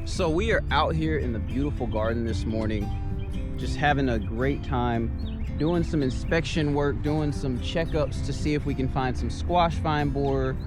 So we are out here in the beautiful garden this morning, just having a great time, doing some inspection work, doing some checkups to see if we can find some squash vine borer,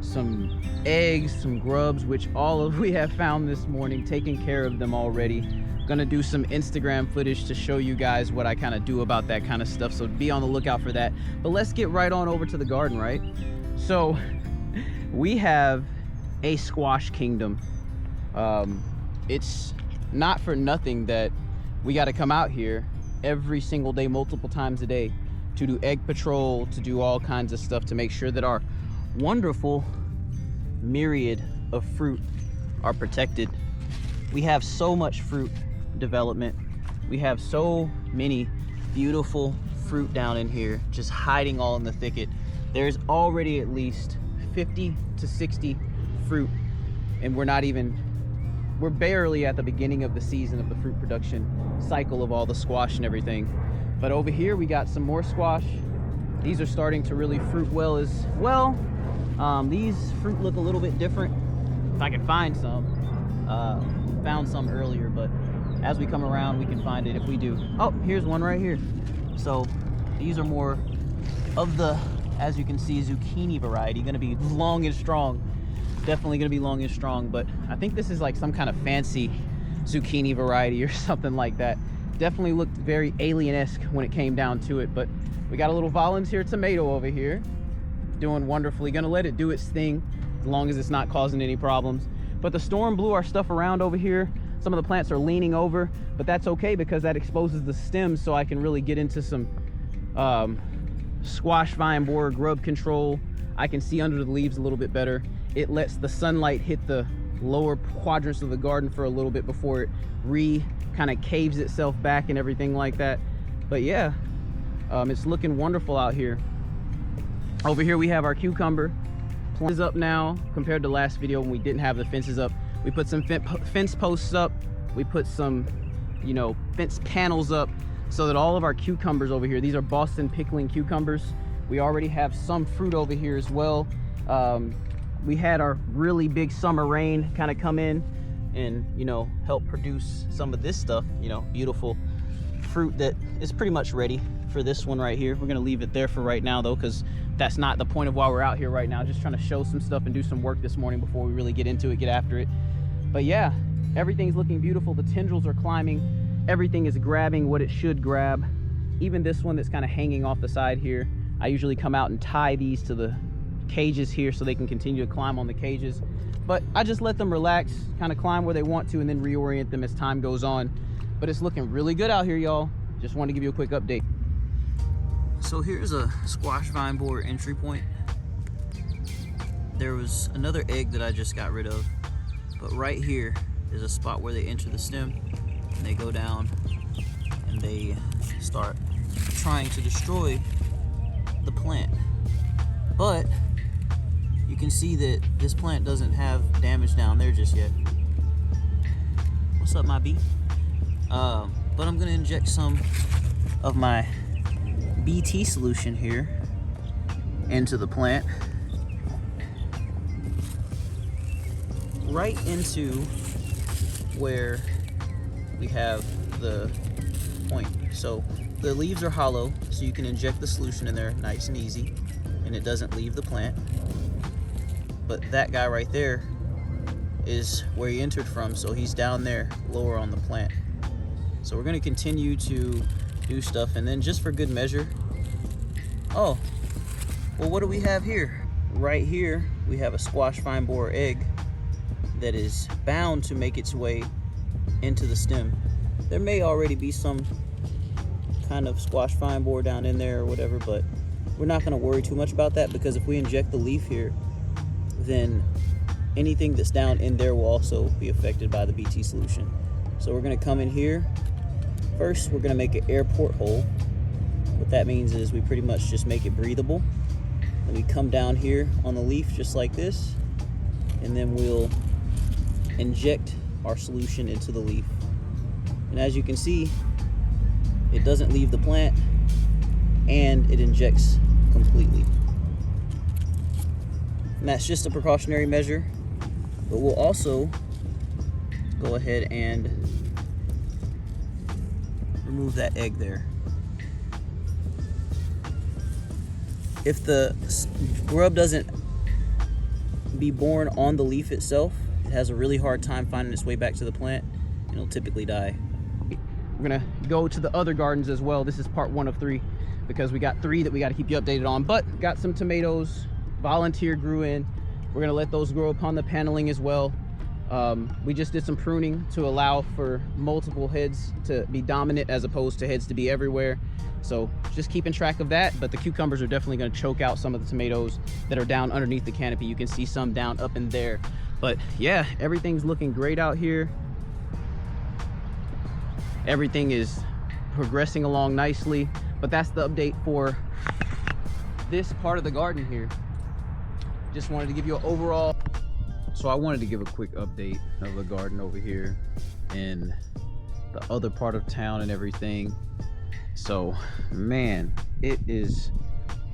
some eggs, some grubs, which all of we have found this morning, taking care of them already. Gonna do some Instagram footage to show you guys what I kind of do about that kind of stuff, so be on the lookout for that. But let's get right on over to the garden, right? So we have a squash kingdom. It's not for nothing that we got to come out here every single day, multiple times a day, to do egg patrol, to do all kinds of stuff to make sure that our wonderful myriad of fruit are protected. We have so much fruit development. We have so many beautiful fruit down in here, just hiding all in the thicket. There's already at least 50 to 60 fruit, and we're barely at the beginning of the season of the fruit production cycle of all the squash and everything. But over here we got some more squash. These are starting to really fruit well as well. These fruit look a little bit different. If I can find some, found some earlier, but as we come around we can find it if we do. Oh, here's one right here. So these are more of the, as you can see, zucchini variety, gonna be long and strong. Definitely gonna be long and strong, but I think this is like some kind of fancy zucchini variety or something like that. Definitely looked very alien-esque when it came down to it. But we got a little volunteer tomato over here doing wonderfully. Gonna let it do its thing as long as it's not causing any problems. But the storm blew our stuff around over here. Some of the plants are leaning over, but that's okay because that exposes the stems, so I can really get into some squash vine borer grub control. I can see under the leaves a little bit better. It lets the sunlight hit the lower quadrants of the garden for a little bit before it kind of caves itself back and everything like that. But yeah, it's looking wonderful out here. Over here we have our cucumber. Fences up now compared to last video when we didn't have the fences up. We put some fence posts up. We put some, fence panels up so that all of our cucumbers over here, these are Boston pickling cucumbers. We already have some fruit over here as well. We had our really big summer rain kind of come in and, help produce some of this stuff, beautiful fruit that is pretty much ready for this one right here. We're gonna leave it there for right now though, because that's not the point of why we're out here right now. Just trying to show some stuff and do some work this morning before we really get into it, get after it. But yeah, everything's looking beautiful. The tendrils are climbing. Everything is grabbing what it should grab. Even this one that's kind of hanging off the side here. I usually come out and tie these to the cages here so they can continue to climb on the cages. But I just let them relax, kind of climb where they want to, and then reorient them as time goes on. But it's looking really good out here, y'all. Just wanted to give you a quick update. So here's a squash vine borer entry point. There was another egg that I just got rid of, but right here is a spot where they enter the stem and they go down and they start trying to destroy the plant. But you can see that this plant doesn't have damage down there just yet. What's up, my bee? But I'm gonna inject some of my BT solution here into the plant, right into where we have the point. So the leaves are hollow, so you can inject the solution in there nice and easy, and it doesn't leave the plant. But that guy right there is where he entered from, so he's down there lower on the plant. So we're going to continue to do stuff, and then just for good measure, oh, well, what do we have here? Right here we have a squash vine borer egg that is bound to make its way into the stem. There may already be some kind of squash vine borer down in there or whatever, but we're not going to worry too much about that, because if we inject the leaf here, then anything that's down in there will also be affected by the BT solution. So we're going to come in here. First, we're going to make an air porthole. What that means is we pretty much just make it breathable. And we come down here on the leaf just like this, and then we'll inject our solution into the leaf. And as you can see, it doesn't leave the plant and it injects completely. And that's just a precautionary measure, but we'll also go ahead and remove that egg there. If the grub doesn't be born on the leaf itself, it has a really hard time finding its way back to the plant, and it'll typically die. We're gonna go to the other gardens as well. This is part 1 of 3 because we got 3 that we got to keep you updated on, but got some tomatoes, volunteer grew in. We're gonna let those grow upon the paneling as well. We just did some pruning to allow for multiple heads to be dominant as opposed to heads to be everywhere. So just keeping track of that, but the cucumbers are definitely going to choke out some of the tomatoes that are down underneath the canopy. You can see some down up in there. But yeah, everything's looking great out here. Everything is progressing along nicely, but that's the update for this part of the garden here. Just wanted to give you an overall. So I wanted to give a quick update of the garden over here in the other part of town and everything. So man, it is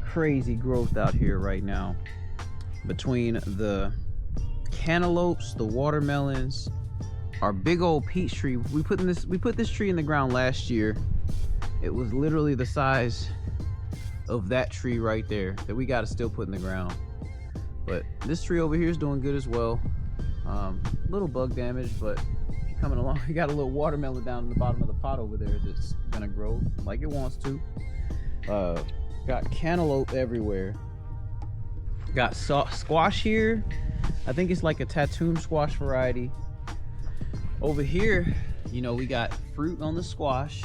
crazy growth out here right now. Between the cantaloupes, the watermelons, our big old peach tree. We put this tree in the ground last year. It was literally the size of that tree right there that we got to still put in the ground. But this tree over here is doing good as well. Little bug damage, but coming along. We got a little watermelon down in the bottom of the pot over there that's gonna grow like it wants to. Got cantaloupe everywhere. Got squash here. I think it's like a tattooed squash variety. Over here, you know, we got fruit on the squash,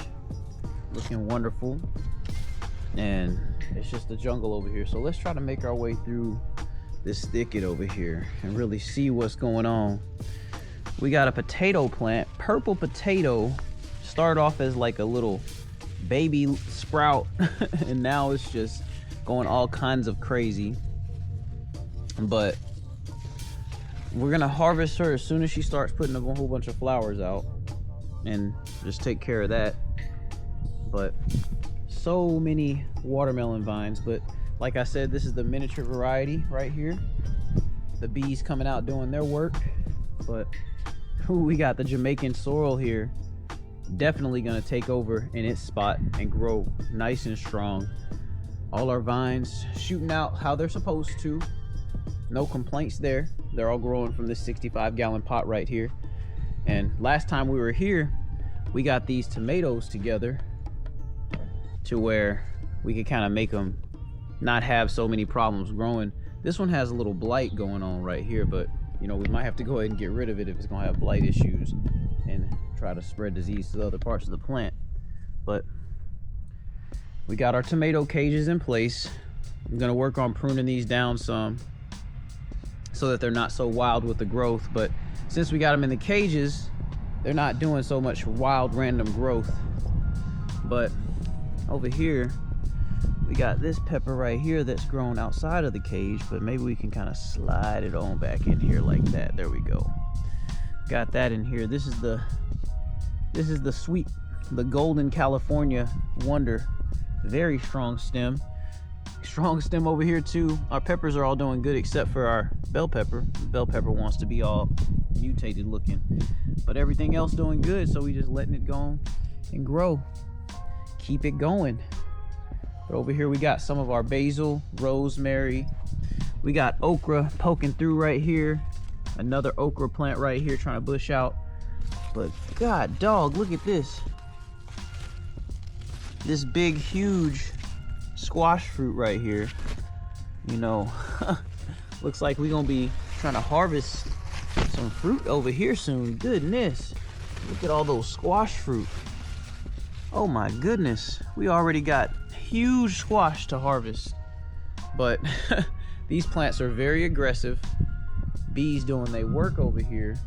looking wonderful. And it's just a jungle over here. So let's try to make our way through this thicket over here and really see what's going on. We got a potato plant, purple potato. Started off as like a little baby sprout and now it's just going all kinds of crazy. But we're gonna harvest her as soon as she starts putting a whole bunch of flowers out and just take care of that. But so many watermelon vines, but like I said, this is the miniature variety right here. The bees coming out doing their work. But we got the Jamaican sorrel here, definitely gonna take over in its spot and grow nice and strong. All our vines shooting out how they're supposed to. No complaints there. They're all growing from this 65-gallon pot right here. And last time we were here, we got these tomatoes together to where we could kind of make them not have so many problems growing. This one has a little blight going on right here, but you know, we might have to go ahead and get rid of it if it's gonna have blight issues and try to spread disease to the other parts of the plant. But we got our tomato cages in place. I'm gonna work on pruning these down some so that they're not so wild with the growth. But since we got them in the cages, they're not doing so much wild random growth. But over here, we got this pepper right here that's grown outside of the cage, but maybe we can kind of slide it on back in here like that. There we go. Got that in here. This is the sweet, the golden California wonder. Very strong stem. Strong stem over here too. Our peppers are all doing good except for our bell pepper. The bell pepper wants to be all mutated looking, but everything else doing good. So we just letting it go and grow. Keep it going. But over here we got some of our basil, rosemary. We got okra poking through right here. Another okra plant right here trying to bush out. But god dog, look at this. This big, huge squash fruit right here. You know, looks like we're gonna be trying to harvest some fruit over here soon. Goodness, look at all those squash fruit. Oh my goodness, we already got huge squash to harvest. But these plants are very aggressive. Bees doing their work over here.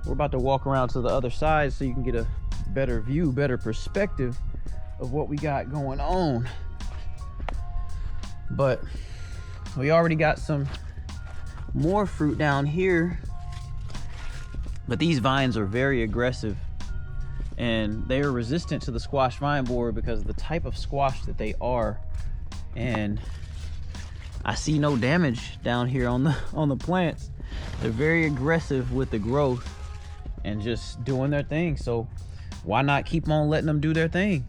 We're about to walk around to the other side so you can get a better view, better perspective of what we got going on. But we already got some more fruit down here. But these vines are very aggressive and they are resistant to the squash vine borer because of the type of squash that they are. And I see no damage down here on the plants. They're very aggressive with the growth, and just doing their thing. So why not keep on letting them do their thing?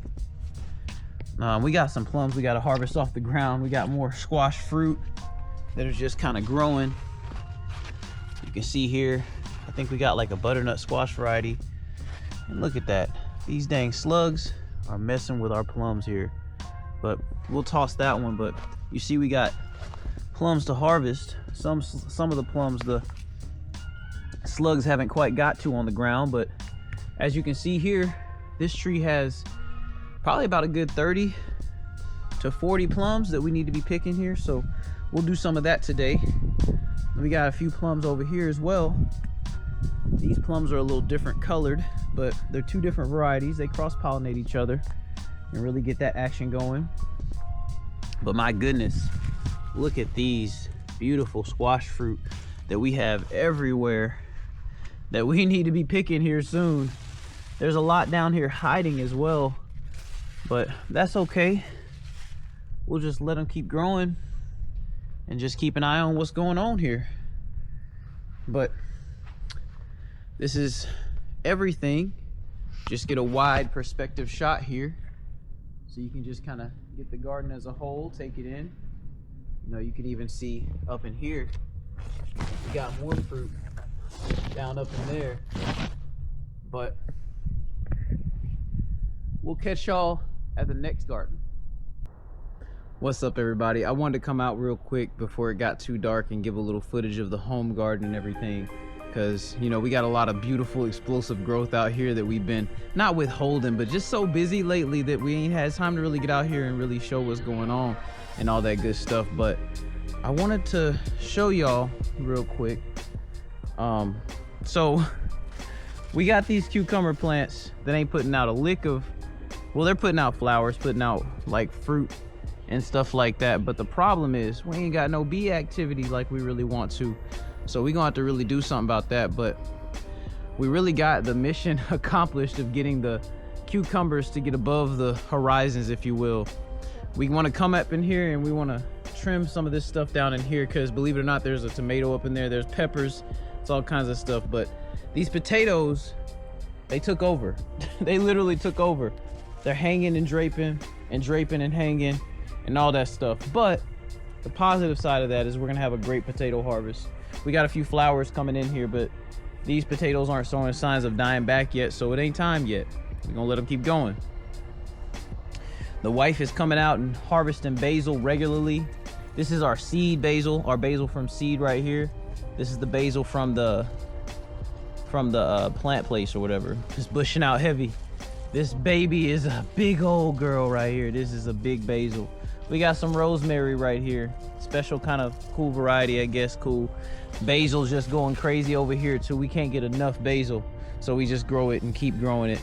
We got some plums we got to harvest off the ground. We got more squash fruit that are just kind of growing. You can see here, I think we got like a butternut squash variety. And look at that. These dang slugs are messing with our plums here. But we'll toss that one. But you see we got plums to harvest. Some of the plums the slugs haven't quite got to on the ground, but as you can see here, this tree has probably about a good 30 to 40 plums that we need to be picking here. So we'll do some of that today. We got a few plums over here as well. These plums are a little different colored, but they're two different varieties. They cross-pollinate each other and really get that action going. But my goodness, look at these beautiful squash fruit that we have everywhere that we need to be picking here soon. There's a lot down here hiding as well, but that's okay. We'll just let them keep growing and just keep an eye on what's going on here. But this is everything. Just get a wide perspective shot here so you can just kind of get the garden as a whole, take it in. You know, you can even see up in here, we got more fruit down up in there. But we'll catch y'all at the next garden. What's up, everybody? I wanted to come out real quick before it got too dark and give a little footage of the home garden and everything, because you know we got a lot of beautiful explosive growth out here that we've been not withholding, but just so busy lately that we ain't had time to really get out here and really show what's going on and all that good stuff. But I wanted to show y'all real quick. So we got these cucumber plants that ain't putting out a lick of, well, they're putting out flowers, putting out like fruit and stuff like that. But the problem is we ain't got no bee activity like we really want to. So we're gonna have to really do something about that. But we really got the mission accomplished of getting the cucumbers to get above the horizons, if you will. We want to come up in here and we want to trim some of this stuff down in here, because believe it or not, there's a tomato up in there, there's peppers, it's all kinds of stuff. But these potatoes, they took over. They literally took over. They're hanging and draping and draping and hanging and all that stuff. But the positive side of that is we're gonna have a great potato harvest. We got a few flowers coming in here, but these potatoes aren't showing signs of dying back yet, so it ain't time yet. We're gonna let them keep going. The wife is coming out and harvesting basil regularly. This is our seed basil, our basil from seed right here. This is the basil from the plant place or whatever. It's bushing out heavy. This baby is a big old girl right here. This is a big basil. We got some rosemary right here. Special kind of cool variety, I guess. Cool. Basil's just going crazy over here too. We can't get enough basil, so we just grow it and keep growing it.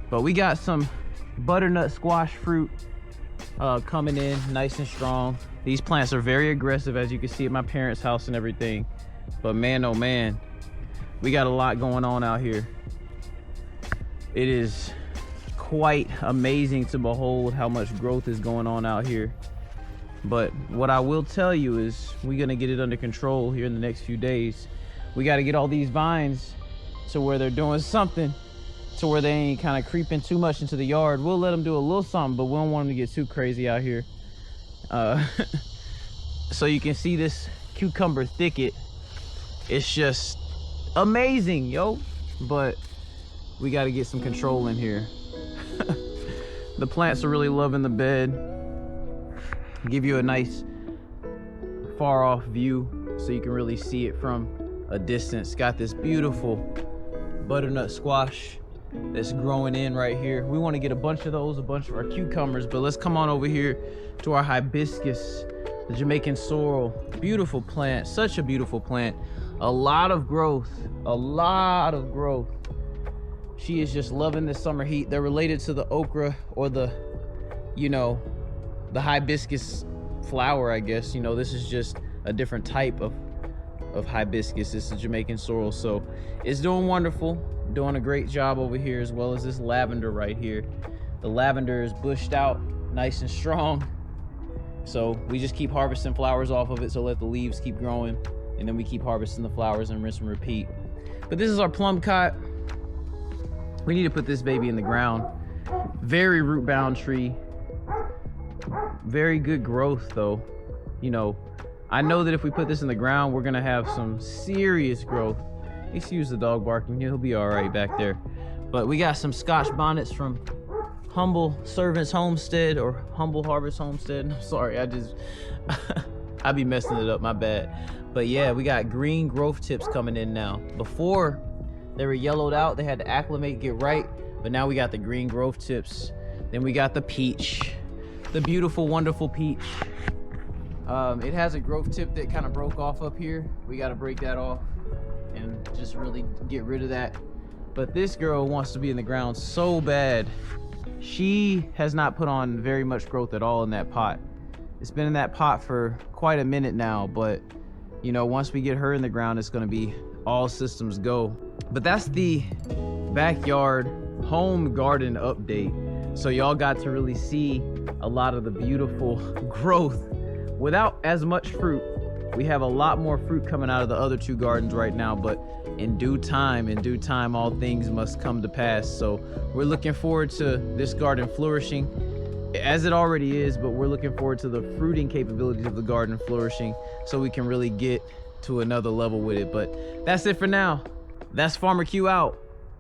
But we got some butternut squash fruit coming in nice and strong. These plants are very aggressive, as you can see at my parents' house and everything. But man, oh man, we got a lot going on out here. It is quite amazing to behold how much growth is going on out here. But what I will tell you is we're gonna get it under control here in the next few days. We got to get all these vines to where they're doing something, to where they ain't kind of creeping too much into the yard. We'll let them do a little something, but we don't want them to get too crazy out here. So you can see this cucumber thicket. It's just amazing, yo. But we got to get some control in here. The plants are really loving the bed. Give you a nice far off view so you can really see it from a distance. Got this beautiful butternut squash that's growing in right here. We want to get a bunch of those, a bunch of our cucumbers. But let's come on over here to our hibiscus, the Jamaican sorrel. Beautiful plant, such a beautiful plant. A lot of growth, a lot of growth. She is just loving the summer heat. They're related to the okra, or the, you know, the hibiscus flower, I guess. You know, this is just a different type of hibiscus. It's a Jamaican sorrel. So it's doing wonderful, doing a great job over here, as well as this lavender right here. The lavender is bushed out nice and strong. So we just keep harvesting flowers off of it, so let the leaves keep growing, and then we keep harvesting the flowers and rinse and repeat. But this is our plum cot. We need to put this baby in the ground. Very root bound tree. Very good growth though. You know, I know that if we put this in the ground, we're gonna have some serious growth. Excuse the dog barking, he'll be all right back there. But we got some Scotch bonnets from Humble Servants Homestead or Humble Harvest Homestead. I'm sorry, I be messing it up, my bad. But yeah, we got green growth tips coming in now. Before they were yellowed out, they had to acclimate, get right, but now we got the green growth tips. Then we got the peach, the beautiful, wonderful peach. It has a growth tip that kind of broke off up here. We got to break that off and just really get rid of that. But this girl wants to be in the ground so bad. She has not put on very much growth at all in that pot. It's been in that pot for quite a minute now, but you know, once we get her in the ground, it's gonna be all systems go. But that's the backyard home garden update. So y'all got to really see a lot of the beautiful growth without as much fruit. We have a lot more fruit coming out of the other two gardens right now, but in due time, all things must come to pass. So we're looking forward to this garden flourishing as it already is, but we're looking forward to the fruiting capabilities of the garden flourishing so we can really get to another level with it. But that's it for now. That's Farmer Q out.